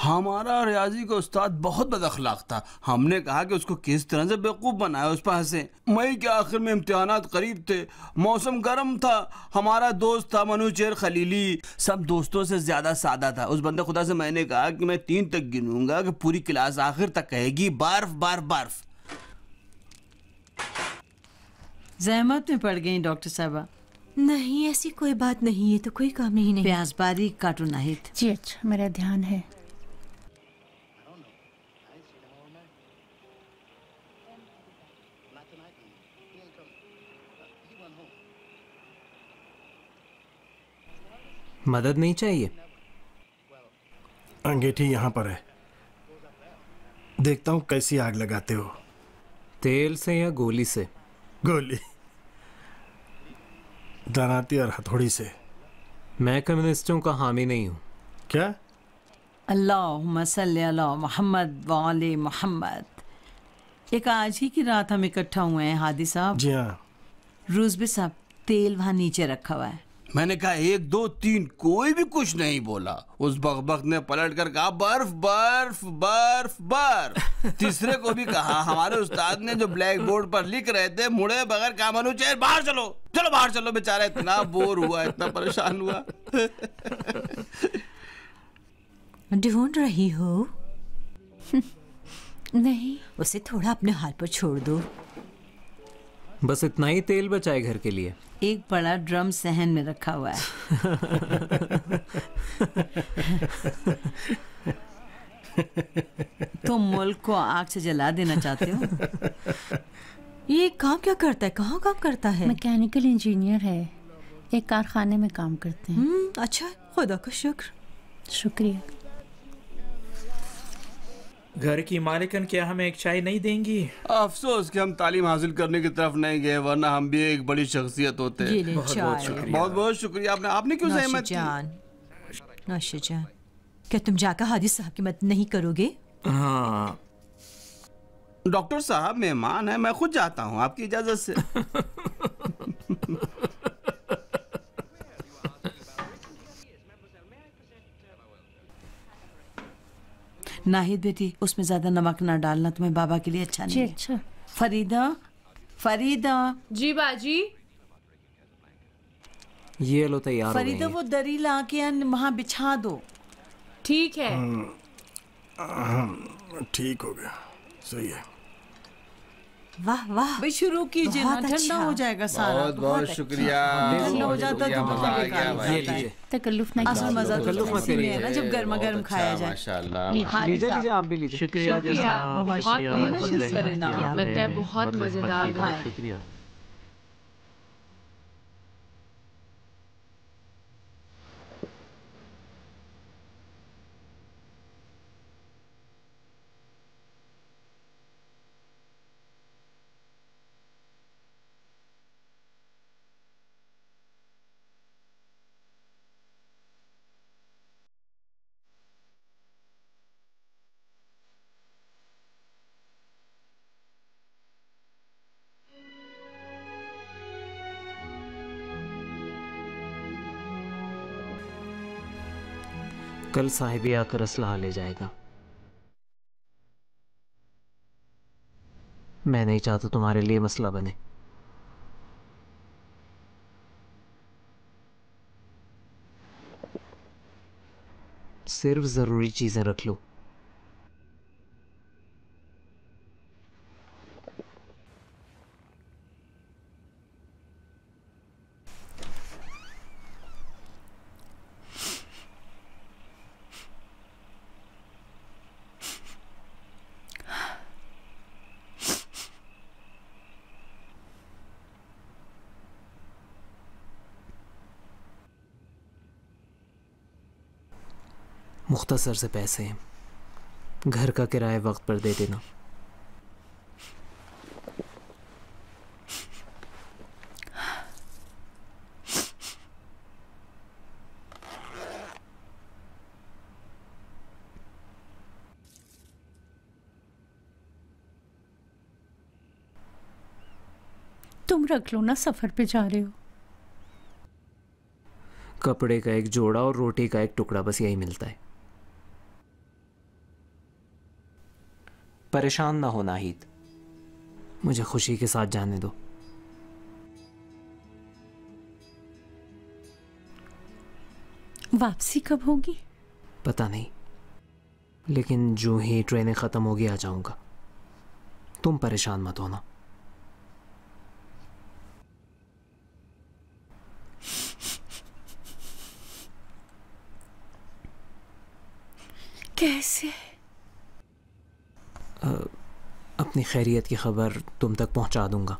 हमारा रियाजी का उस्ताद बहुत बदअखलाक था। हमने कहा कि उसको किस तरह से बेवकूफ़ बनाया, उस पर हंसे। मई के आखिर में इम्तिहानात करीब थे, मौसम गर्म था। हमारा दोस्त था मनूचेर खलीली, सब दोस्तों से ज़्यादा सादा था। उस बंदे खुदा से मैंने कहा कि मैं 3 तक गिनूंगा कि पूरी क्लास आखिर तक कहेगी बर्फ बर्फ बर्फ। जहमत में पड़ गई डॉक्टर साहबा। नहीं, ऐसी कोई बात नहीं है, तो कोई काम नहीं। प्याज बारीक काटो नाहिद। जी अच्छा, मेरा ध्यान है। मदद नहीं चाहिए? अंगीठी यहाँ पर है, देखता हूँ कैसी आग लगाते हो। तेल से या गोली से? गोली, दराती और हथौड़ी से। मैं कम्युनिस्टों का हामी नहीं हूँ। क्या? अल्लाहुम्मा सल्ली अला मोहम्मद व आले मोहम्मद। एक आज ही की रात हम इकट्ठा हुए हैं हादी साहब। जी हाँ। रूज़बे साहब, तेल वहाँ नीचे रखा हुआ है। मैंने कहा 1 2 3, कोई भी कुछ नहीं बोला। उस बकबक ने पलट कर कहा बर्फ बर्फ बर्फ बर्फ। तीसरे को भी कहा। हमारे उस्ताद ने जो ब्लैक बोर्ड पर लिख रहे थे मुड़े बगैर कहा मनूचेर बाहर चलो, चलो बाहर चलो। बेचारा इतना बोर हुआ, इतना परेशान हुआ। ढूंढ रही हो? नहीं, उसे थोड़ा अपने हाल पर छोड़ दो। बस इतना ही तेल बचाए घर के लिए। एक बड़ा ड्रम सहन में रखा हुआ है। तुम मुल्क को आग से जला देना चाहते हो? ये काम क्या करता है, कहाँ काम करता है? मैकेनिकल इंजीनियर है, एक कारखाने में काम करते हैं। अच्छा, खुदा का शुक्र। शुक्रिया। घर की मालिकन क्या हमें एक चाय नहीं देंगी? अफसोस कि हम तालीम हासिल करने की तरफ नहीं गए, वरना हम भी एक बड़ी शख्सियत होते। बहुत बहुत शुक्रिया। बहुत बहुत शुक्रिया। आपने क्यों सहमत की? नौशी जान, क्या तुम जाकर हादी साहब की मदद नहीं करोगे? हाँ डॉक्टर साहब मेहमान है, मैं खुद जाता हूँ आपकी इजाजत से। नाहिद बेटी, उसमें ज्यादा नमक ना डालना, तुम्हें बाबा के लिए अच्छा नहीं जी है। अच्छा। फरीदा, फरीदा। जी बाजी। ये लो तैयार हो फरीदा, वो दरी ला के वहाँ बिछा दो। ठीक है। ठीक हो गया, सही है। वाह वाह, भाई शुरू कीजिए ना, बहुत ठंडा अच्छा। हो जाएगा सारा। बहुत बहुत शुक्रिया। ठंडा हो जाता तो मजा आ गया भाई। ये लीजिए। तकल्लुफ नहीं असल मजा तो तकल्लुफ मत उसी में करिए। है ना, जब गर्मा गर्म खाया जाए। माशाल्लाह। लीजिए लीजिए, आप भी लीजिए। शुक्रिया। बहुत लगता है बहुत मजेदार था। शुक्रिया। कल साहिब आकर असलहा ले जाएगा। मैं नहीं चाहता तुम्हारे लिए मसला बने। सिर्फ जरूरी चीजें रख लो। मुख्तसर से पैसे हैं, घर का किराया वक्त पर दे देना। तुम रख लो ना, सफर पे जा रहे हो। कपड़े का एक जोड़ा और रोटी का एक टुकड़ा, बस यही मिलता है। परेशान ना हो नाहिद, मुझे खुशी के साथ जाने दो। वापसी कब होगी? पता नहीं, लेकिन जो ही ट्रेनें ख़त्म होगी आ जाऊंगा। तुम परेशान मत होना। कैसे? अपनी खैरियत की खबर तुम तक पहुंचा दूंगा।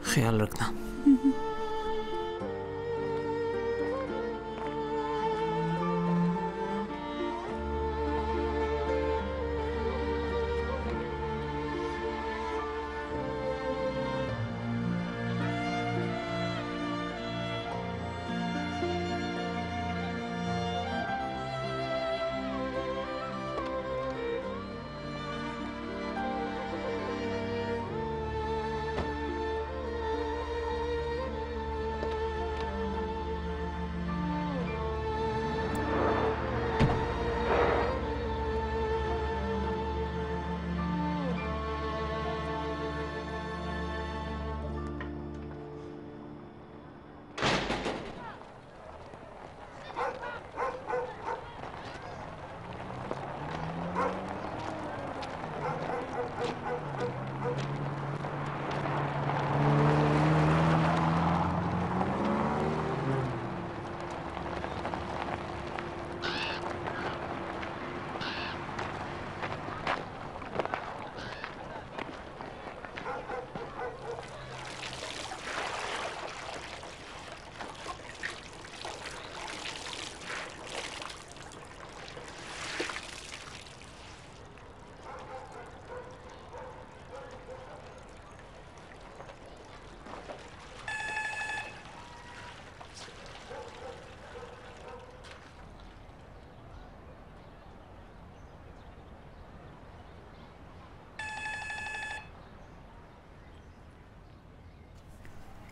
ख्याल रखना।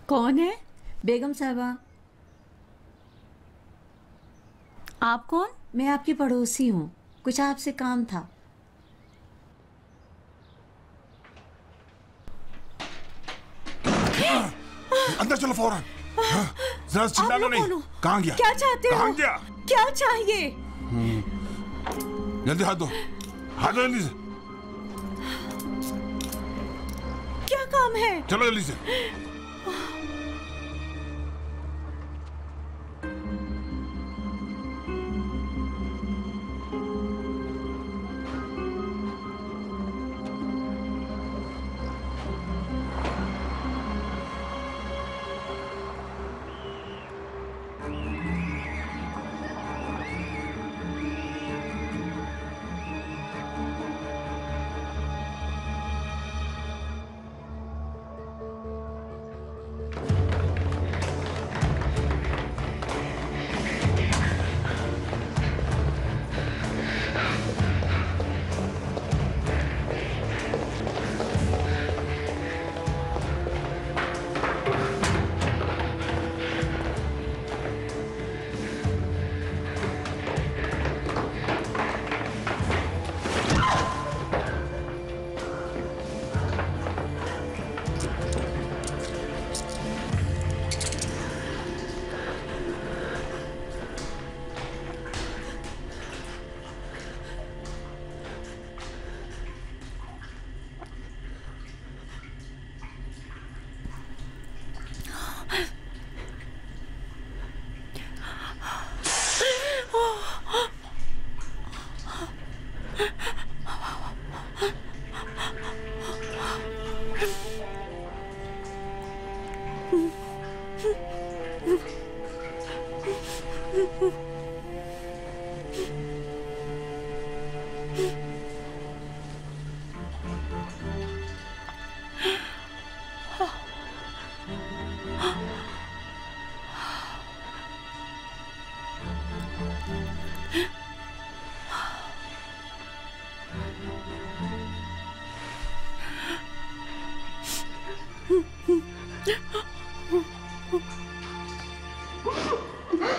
कौन है? बेगम साहबा। आप कौन? मैं आपकी पड़ोसी हूँ, कुछ आपसे काम था। अंदर चलो फौरन। जरा चिल्लाना नहीं। कहाँ गया? क्या चाहते हो? कहाँ गया? क्या चाहिए? जल्दी हाथ दो, हाथ दो जल्दी से। क्या काम है? चलो जल्दी से।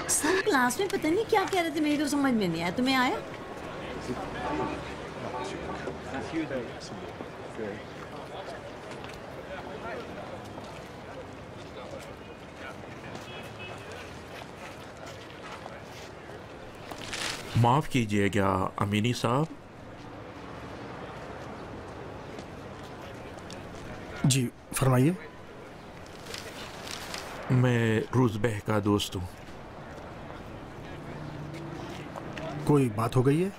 सर क्लास में पता नहीं क्या कह रहे थे, मेरी तो समझ में नहीं आया। तुम्हें आया? माफ कीजिएगा अमीनी साहब। जी फरमाइए। मैं रूज़बेह का दोस्त हूँ। कोई बात हो गई है?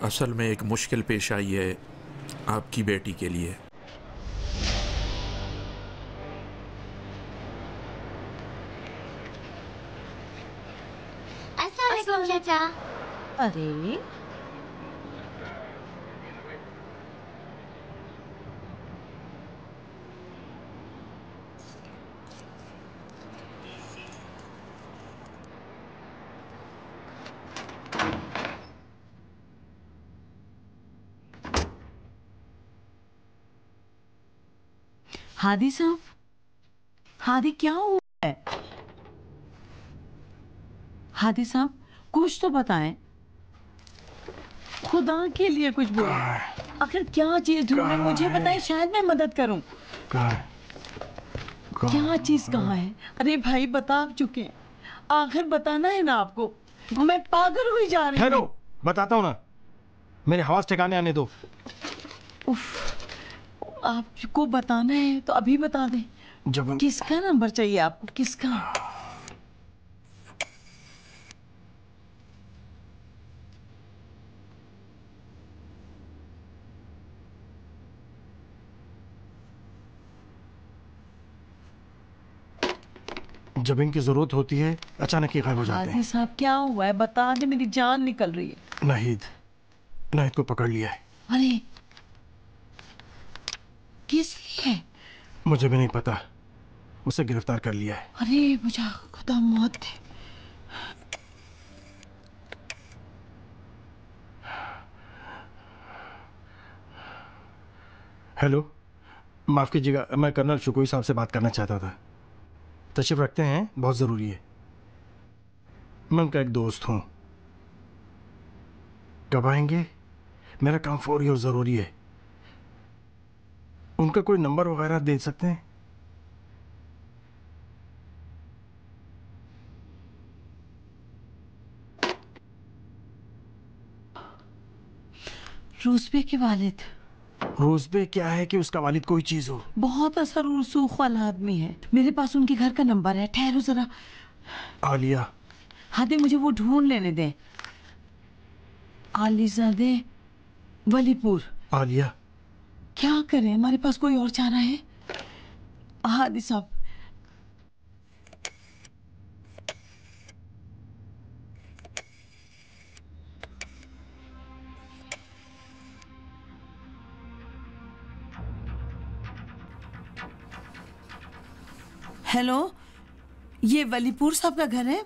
असल में एक मुश्किल पेश आई है आपकी बेटी के लिए। चाचा। अरे हादी साहब, हादी क्या हुआ है? हादी साहब कुछ तो बताएं, खुदा के लिए कुछ बोलो। आखिर क्या चीज ढूंढ रहे, मुझे बताएं, शायद मैं मदद करूं। क्या चीज कहाँ है? अरे भाई बता चुके हैं, आखिर बताना है ना आपको। मैं पागल हुई जा रही हूँ। हेलो, बताता हूँ ना, मेरे हवास ठिकाने आने दो। आपको बताना है तो अभी बता दें। जब किसका नंबर चाहिए आपको? किसका? जब इनकी जरूरत होती है अचानक ही गायब हो जाते हैं। साहब क्या हुआ है, बता दे, मेरी जान निकल रही है। नाहिद को पकड़ लिया है। अरे किसने? मुझे भी नहीं पता, उसे गिरफ्तार कर लिया है। अरे मुझे खुदा मौत दे। हेलो, माफ कीजिएगा, मैं कर्नल शुकोई साहब से बात करना चाहता था। तशरीफ रखते हैं? बहुत ज़रूरी है। मैं उनका एक दोस्त हूँ। कब आएंगे? मेरा काम फौरी और ज़रूरी है। उनका कोई नंबर वगैरह दे सकते हैं? रूसबे के वालिद। रूसबे क्या है कि उसका वालिद कोई चीज हो? बहुत असर रसूख वाला आदमी है। मेरे पास उनके घर का नंबर है, ठहरो जरा। आलिया। हाँ दे, मुझे वो ढूंढ लेने दे। आलिजादे वलीपुर। आलिया। क्या करें, हमारे पास कोई और चारा है? हादी साहब, हेलो, ये वलीपुर साहब का घर है?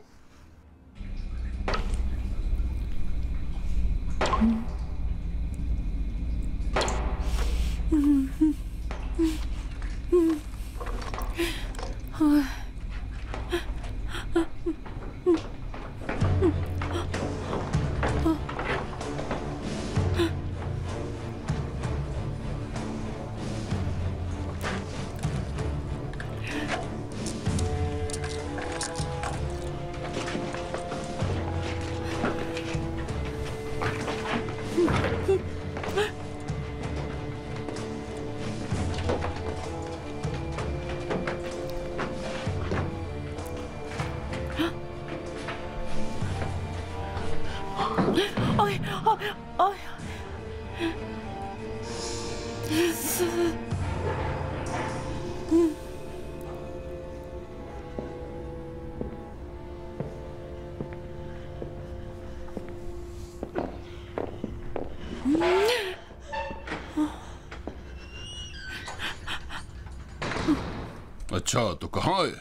अच्छा, तो कहाँ है?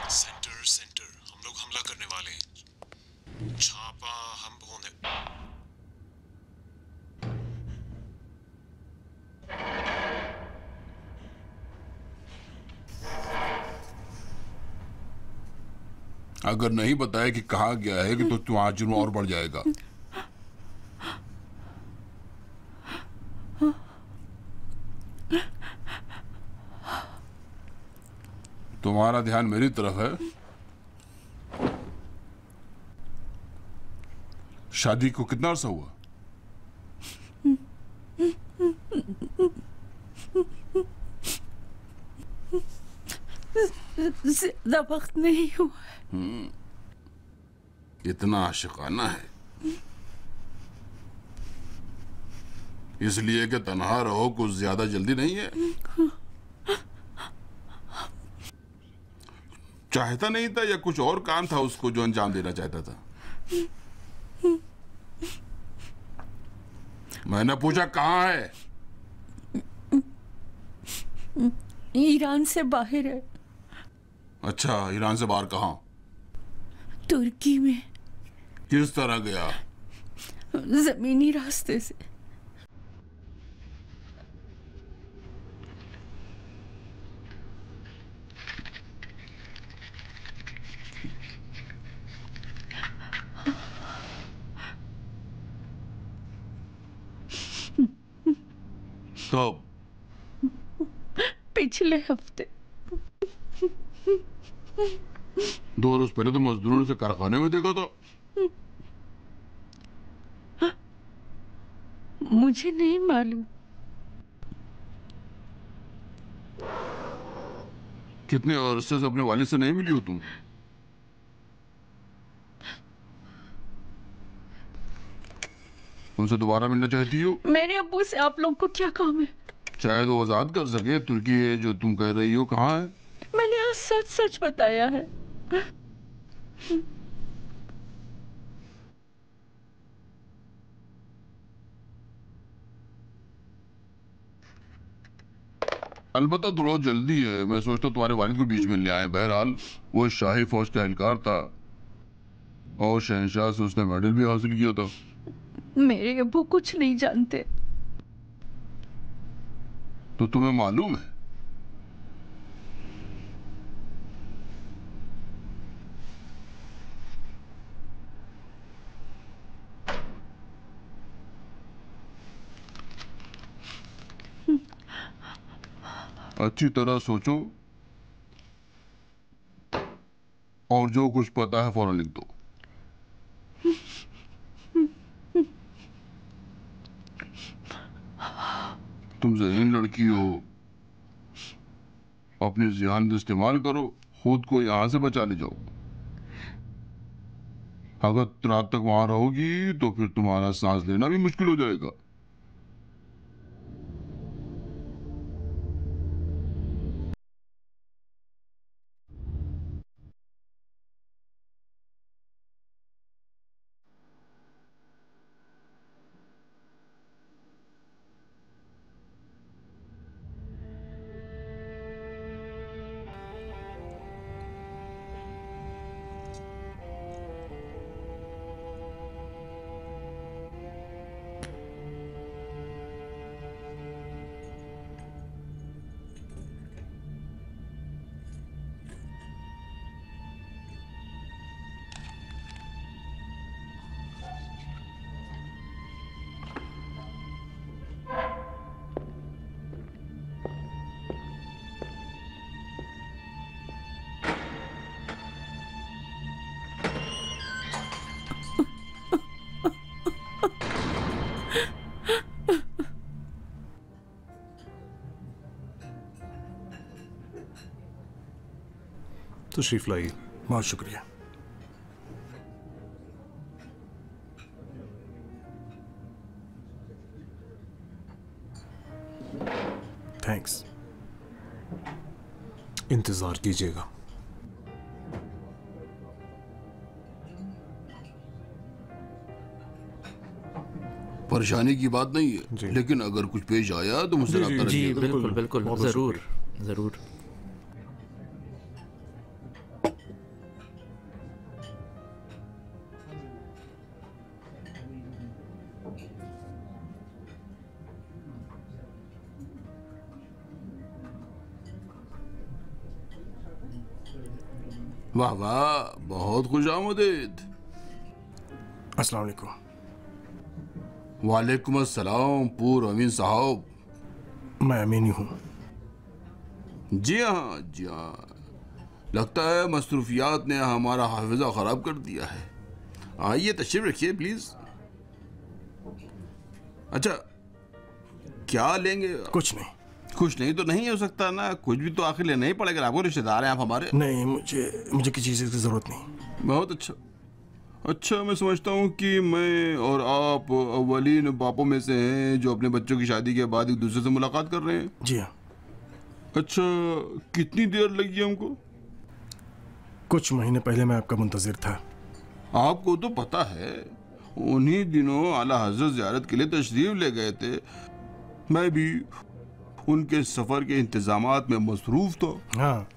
सेंटर हम लोग हमला करने वाले हैं। छापा हम होने। अगर नहीं बताया कि कहाँ गया है कि तो तुम्हारा जुर्म और बढ़ जाएगा। तुम्हारा ध्यान मेरी तरफ है। शादी को कितना अर्सा हुआ? ज्यादा वक्त नहीं हुआ। इतना आशिकाना है इसलिए कि तन्हा रहो, कुछ ज्यादा जल्दी नहीं है। चाहता नहीं था या कुछ और काम था उसको जो अंजाम देना चाहता था? मैंने पूछा कहाँ है? ईरान से बाहर है। अच्छा, ईरान से बाहर कहाँ? तुर्की में। किस तरह गया? जमीनी रास्ते से। कब? पिछले हफ्ते। 2 रोज पहले तो मजदूरों ने कारखाने में देखा था। मुझे नहीं मालूम। कितने अरसे से अपने वालिद से नहीं मिली हो तुम? उनसे दोबारा मिलना चाहती हो? मेरे अब्बू से आप लोग को क्या काम है? शायद वो आजाद कर सके। तुर्की है जो तुम कह रही हो, कहाँ है? मैंने आज सच सच बताया है। अलबत्ता थोड़ा जल्दी है। मैं सोचता तुम्हारे वालिद को बीच में ले आए। बहरहाल वो शाही फौज का एहलकार था और शहंशाह से उसने मेडल भी हासिल किया था। मेरे अब्बू कुछ नहीं जानते। तो तुम्हें मालूम है? अच्छी तरह सोचो और जो कुछ पता है फौरन लिख दो। तुम ज़हीन लड़की हो, अपनी ज़हानत इस्तेमाल करो, खुद को यहां से बचा ले जाओ। अगर रात तक वहां रहोगी तो फिर तुम्हारा सांस लेना भी मुश्किल हो जाएगा। तशरीफ लाइए। बहुत शुक्रिया। थैंक्स। इंतजार कीजिएगा। परेशानी की बात नहीं है, लेकिन अगर कुछ पेश आया तो मुझसे रब्ता रखिएगा। बिल्कुल बिल्कुल, जरूर ज़रूर। वाह वाह, बहुत खुशामदीद। अस्सलाम वालेकुम। वालेकुम अस्सलाम पूर्व अमीन साहब। मैं अमीन ही हूँ। जी हाँ जी हाँ, लगता है मसरूफियात ने हमारा हाफिजा ख़राब कर दिया है। आइए तशरीफ रखिए प्लीज़। अच्छा, क्या लेंगे? कुछ नहीं। कुछ नहीं तो नहीं हो सकता ना, कुछ भी तो आखिर लेना ही पड़ेगा। आपको रिश्तेदार हैं आप हमारे। नहीं, मुझे किसी चीज़ की ज़रूरत नहीं। बहुत अच्छा। अच्छा, मैं समझता हूँ कि मैं और आप अव्वलीन बापों में से हैं जो अपने बच्चों की शादी के बाद एक दूसरे से मुलाकात कर रहे हैं। जी हाँ। अच्छा, कितनी देर लगी हमको? कुछ महीने पहले मैं आपका मुंतज़िर था। आपको तो पता है, उन्हीं दिनों आला हज़रत ज़ियारत के लिए तशरीफ़ ले गए थे। मैं भी उनके सफ़र के इंतज़ामात में मसरूफ़ था। हाँ,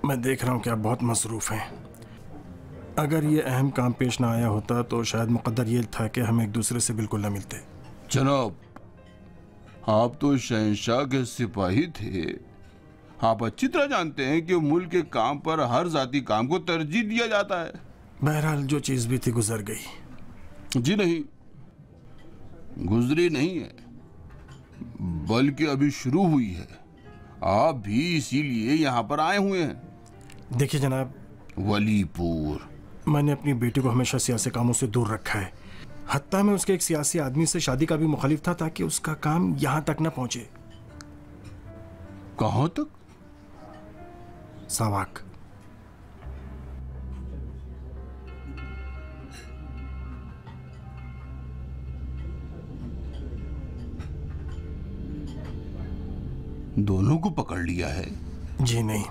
मैं देख रहा हूँ कि आप बहुत मसरूफ़ हैं। अगर ये अहम काम पेश ना आया होता तो शायद मुक़द्दर ये था कि हम एक दूसरे से बिल्कुल न मिलते। जनाब, आप तो शहंशाह के सिपाही थे। आप अच्छी तरह जानते हैं कि मुल्क के काम पर हर ज़ाती काम को तरजीह दिया जाता है। बहरहाल जो चीज़ भी थी गुजर गई। जी नहीं, गुजरी नहीं है, बल्कि अभी शुरू हुई है। आप भी इसीलिए यहाँ पर आए हुए हैं। देखिए जनाब, वलीपुर, मैंने अपनी बेटी को हमेशा सियासी कामों से दूर रखा है। हत्ता मैं उसके एक सियासी आदमी से शादी का भी मुखालिफ था ताकि उसका काम यहाँ तक न पहुँचे। कहाँ तक? सावाक। दोनों को पकड़ लिया है? जी नहीं,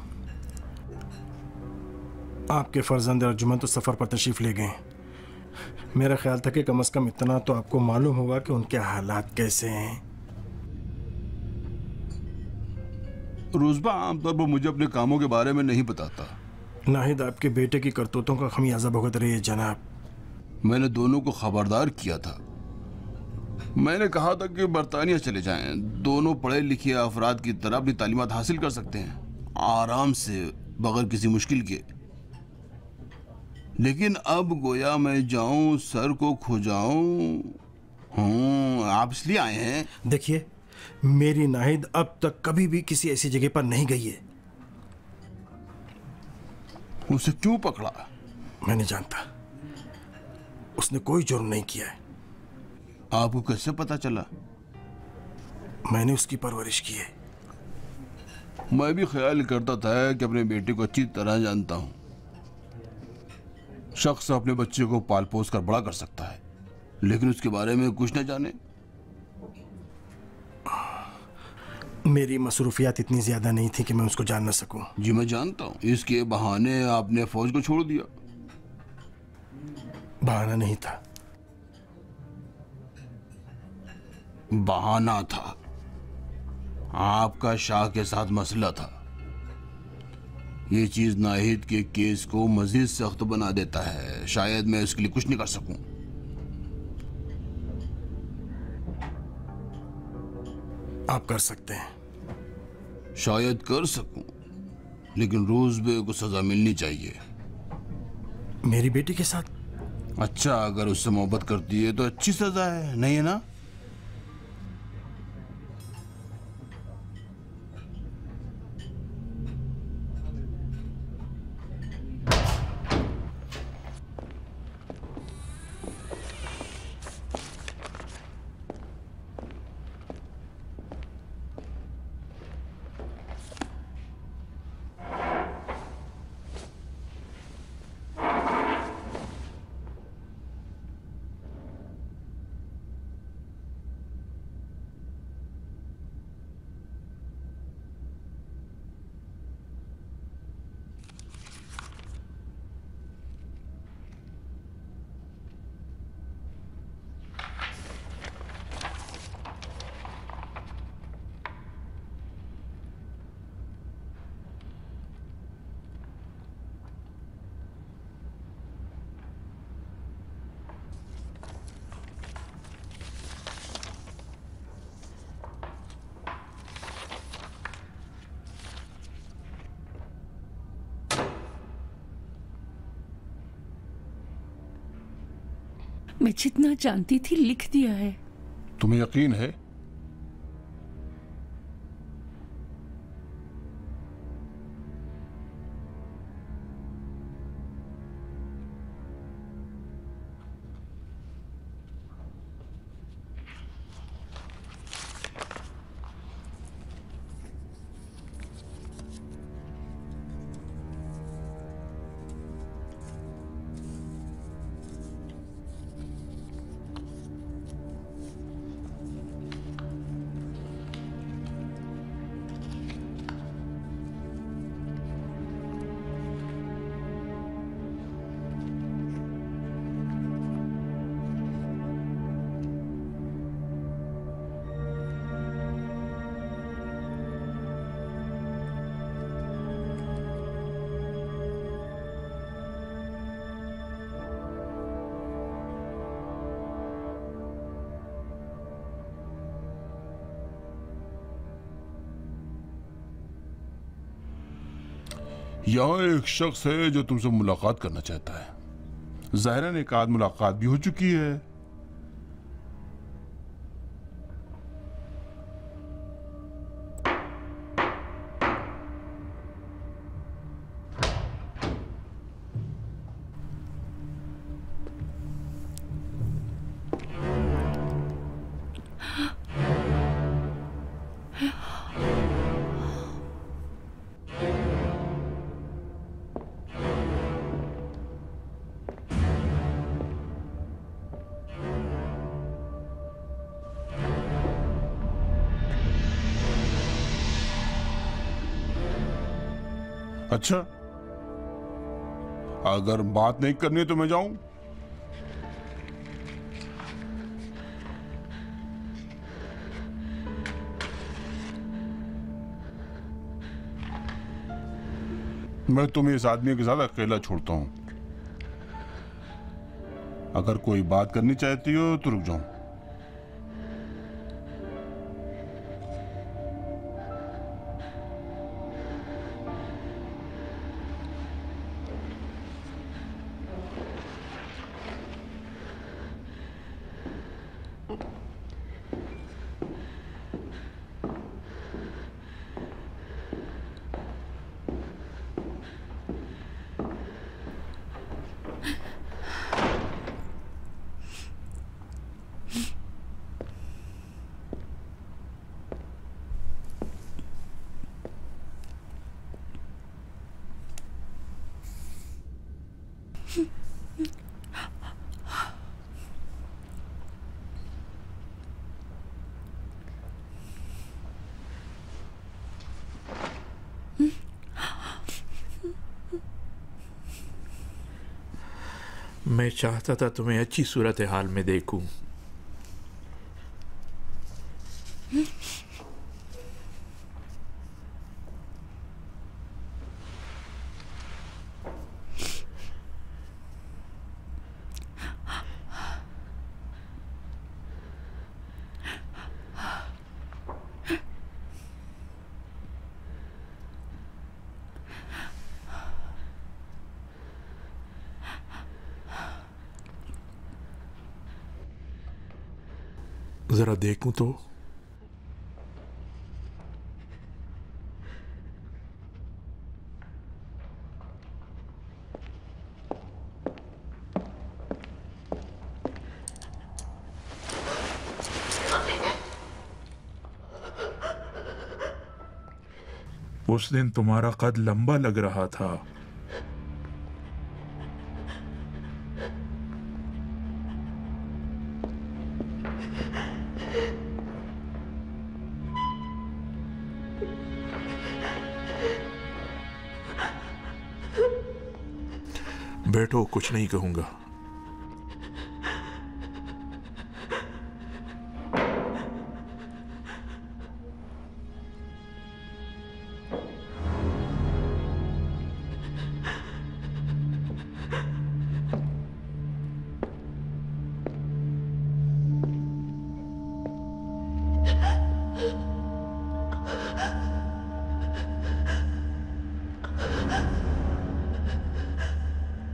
आपके फर्जंद अर्जुमन तो सफ़र पर तशरीफ़ ले गए। मेरा ख्याल था कि कम से कम इतना तो आपको मालूम होगा कि उनके हालात कैसे हैं। रोज़बा आमतौर पर मुझे अपने कामों के बारे में नहीं बताता। नाहिद आपके बेटे की करतूतों का खमियाजा भुगत रही है जनाब। मैंने दोनों को खबरदार किया था। मैंने कहा था कि बरतानिया चले जाएं। दोनों पढ़े लिखे अफराद की तरह अपनी तालीमात हासिल कर सकते हैं आराम से, बगैर किसी मुश्किल के। लेकिन अब गोया मैं जाऊं, सर को खुजाऊं। आप इसलिए आए हैं? देखिए, मेरी नाहिद अब तक कभी भी किसी ऐसी जगह पर नहीं गई है। उसे क्यों पकड़ा? मैं नहीं जानता, उसने कोई जुर्म नहीं किया है। आपको कैसे पता चला? मैंने उसकी परवरिश की है। मैं भी ख्याल करता था कि अपने बेटे को अच्छी तरह जानता हूं। शख्स अपने बच्चे को पाल पोस कर बड़ा कर सकता है, लेकिन उसके बारे में कुछ न जाने। मेरी मसरूफियात इतनी ज्यादा नहीं थी कि मैं उसको जान न सकूं। जी मैं जानता हूं, इसके बहाने आपने फौज को छोड़ दिया। बहाना नहीं था, बहाना था। आपका शाह के साथ मसला था। ये चीज नाहिद के केस को मजीद सख्त बना देता है। शायद मैं इसके लिए कुछ नहीं कर सकूं। आप कर सकते हैं। शायद कर सकूं, लेकिन रोज़बे को सजा मिलनी चाहिए। मेरी बेटी के साथ? अच्छा, अगर उससे मोहब्बत करती है तो अच्छी सजा है, नहीं है ना? मैं जितना जानती थी लिख दिया है। तुम्हें यकीन है? यहाँ एक शख्स है जो तुमसे मुलाकात करना चाहता है। ज़ाहिरन एक आध मुलाकात भी हो चुकी है। अच्छा, अगर बात नहीं करनी तो मैं जाऊं? मैं तुम्हें इस आदमी के साथ अकेला छोड़ता हूं। अगर कोई बात करनी चाहती हो तो रुक जाओ। मैं चाहता था तुम्हें अच्छी सूरत हाल में देखूं। जरा देखूं तो। उस दिन तुम्हारा कद लंबा लग रहा था। बैठो, कुछ नहीं कहूंगा।